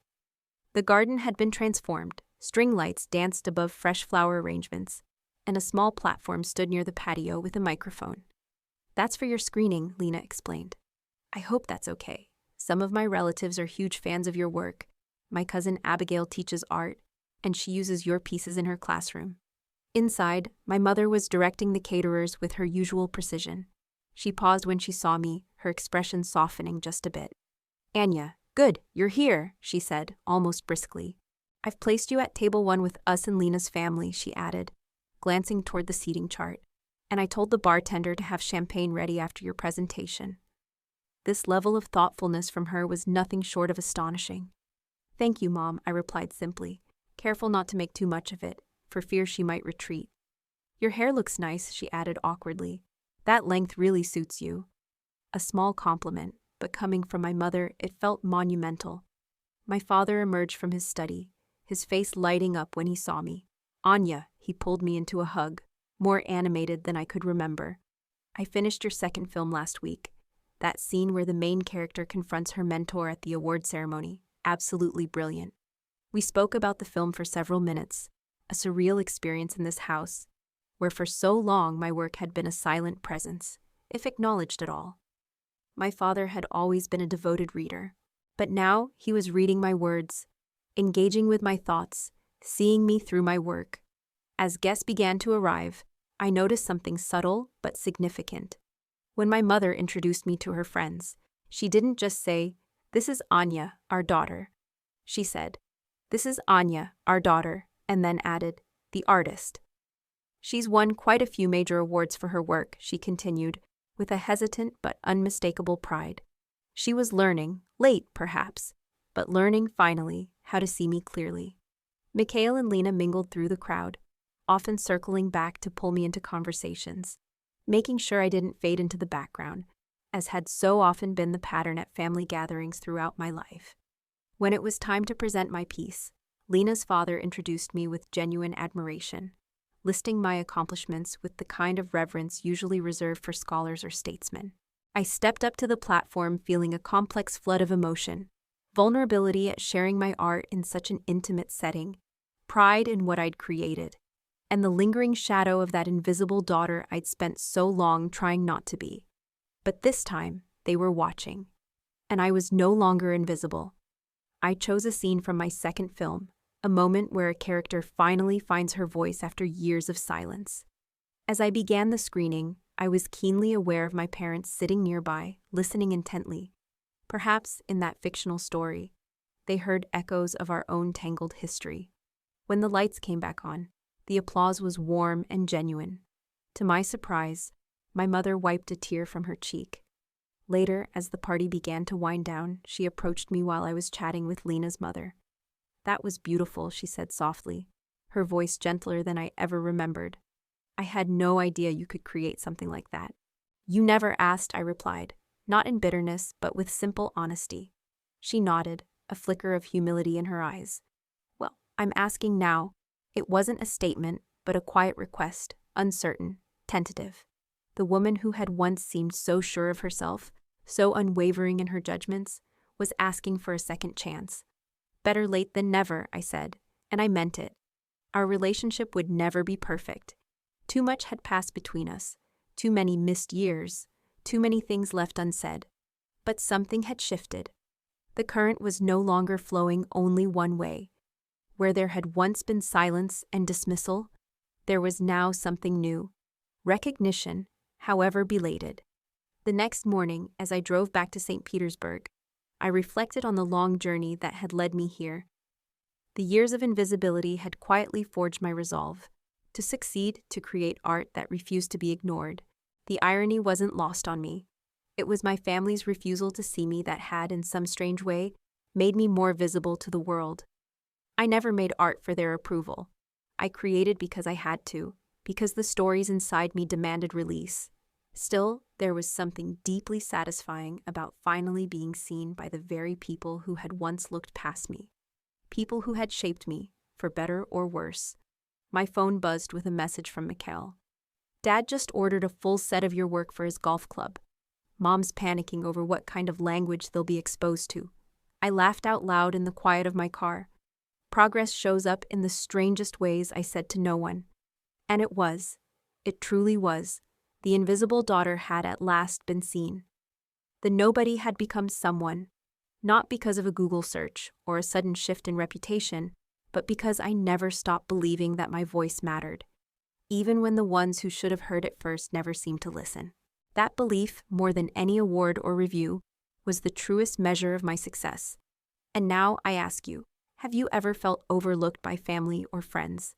A: The garden had been transformed. String lights danced above fresh flower arrangements, and a small platform stood near the patio with a microphone. That's for your screening, Lena explained. I hope that's okay. Some of my relatives are huge fans of your work. My cousin Abigail teaches art, and she uses your pieces in her classroom. Inside, my mother was directing the caterers with her usual precision. She paused when she saw me, her expression softening just a bit. Anya, good, you're here, she said, almost briskly. I've placed you at table 1 with us and Lena's family, she added, glancing toward the seating chart. And I told the bartender to have champagne ready after your presentation. This level of thoughtfulness from her was nothing short of astonishing. Thank you, Mom, I replied simply, careful not to make too much of it, for fear she might retreat. Your hair looks nice, she added awkwardly. That length really suits you. A small compliment, but coming from my mother, it felt monumental. My father emerged from his study, his face lighting up when he saw me. Anya, he pulled me into a hug, more animated than I could remember. I finished your second film last week. That scene where the main character confronts her mentor at the award ceremony. Absolutely brilliant. We spoke about the film for several minutes, a surreal experience in this house, where for so long my work had been a silent presence, if acknowledged at all. My father had always been a devoted reader, but now he was reading my words, engaging with my thoughts, seeing me through my work. As guests began to arrive, I noticed something subtle but significant. When my mother introduced me to her friends, she didn't just say, "This is Anya, our daughter." She said, "This is Anya, our daughter," and then added, "the artist." She's won quite a few major awards for her work, she continued, with a hesitant but unmistakable pride. She was learning, late perhaps, but learning finally how to see me clearly. Mikhail and Lena mingled through the crowd, often circling back to pull me into conversations, making sure I didn't fade into the background, as had so often been the pattern at family gatherings throughout my life. When it was time to present my piece, Lena's father introduced me with genuine admiration, listing my accomplishments with the kind of reverence usually reserved for scholars or statesmen. I stepped up to the platform feeling a complex flood of emotion, vulnerability at sharing my art in such an intimate setting, pride in what I'd created, and the lingering shadow of that invisible daughter I'd spent so long trying not to be. But this time, they were watching, and I was no longer invisible. I chose a scene from my second film, a moment where a character finally finds her voice after years of silence. As I began the screening, I was keenly aware of my parents sitting nearby, listening intently. Perhaps, in that fictional story, they heard echoes of our own tangled history. When the lights came back on, the applause was warm and genuine. To my surprise, my mother wiped a tear from her cheek. Later, as the party began to wind down, she approached me while I was chatting with Lena's mother. "That was beautiful," she said softly, her voice gentler than I ever remembered. "I had no idea you could create something like that." "You never asked," I replied, not in bitterness, but with simple honesty. She nodded, a flicker of humility in her eyes. "Well, I'm asking now." It wasn't a statement, but a quiet request, uncertain, tentative. The woman who had once seemed so sure of herself, so unwavering in her judgments, was asking for a second chance. "Better late than never," I said, and I meant it. Our relationship would never be perfect. Too much had passed between us, too many missed years, too many things left unsaid. But something had shifted. The current was no longer flowing only one way. Where there had once been silence and dismissal, there was now something new. Recognition, however belated. The next morning, as I drove back to St. Petersburg, I reflected on the long journey that had led me here. The years of invisibility had quietly forged my resolve. To succeed, to create art that refused to be ignored. The irony wasn't lost on me. It was my family's refusal to see me that had, in some strange way, made me more visible to the world. I never made art for their approval. I created because I had to, because the stories inside me demanded release. Still, there was something deeply satisfying about finally being seen by the very people who had once looked past me. People who had shaped me, for better or worse. My phone buzzed with a message from Mikhail. "Dad just ordered a full set of your work for his golf club. Mom's panicking over what kind of language they'll be exposed to." I laughed out loud in the quiet of my car. "Progress shows up in the strangest ways," I said to no one. And it was. It truly was. The invisible daughter had at last been seen. The nobody had become someone, not because of a Google search or a sudden shift in reputation, but because I never stopped believing that my voice mattered, even when the ones who should have heard it first never seemed to listen. That belief, more than any award or review, was the truest measure of my success. And now I ask you, have you ever felt overlooked by family or friends?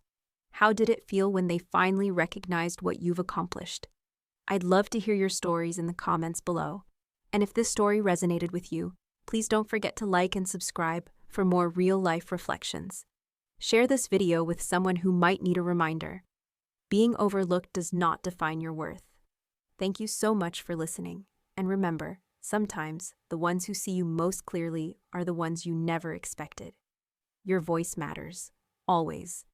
A: How did it feel when they finally recognized what you've accomplished? I'd love to hear your stories in the comments below. And if this story resonated with you, please don't forget to like and subscribe for more real-life reflections. Share this video with someone who might need a reminder. Being overlooked does not define your worth. Thank you so much for listening. And remember, sometimes the ones who see you most clearly are the ones you never expected. Your voice matters, always.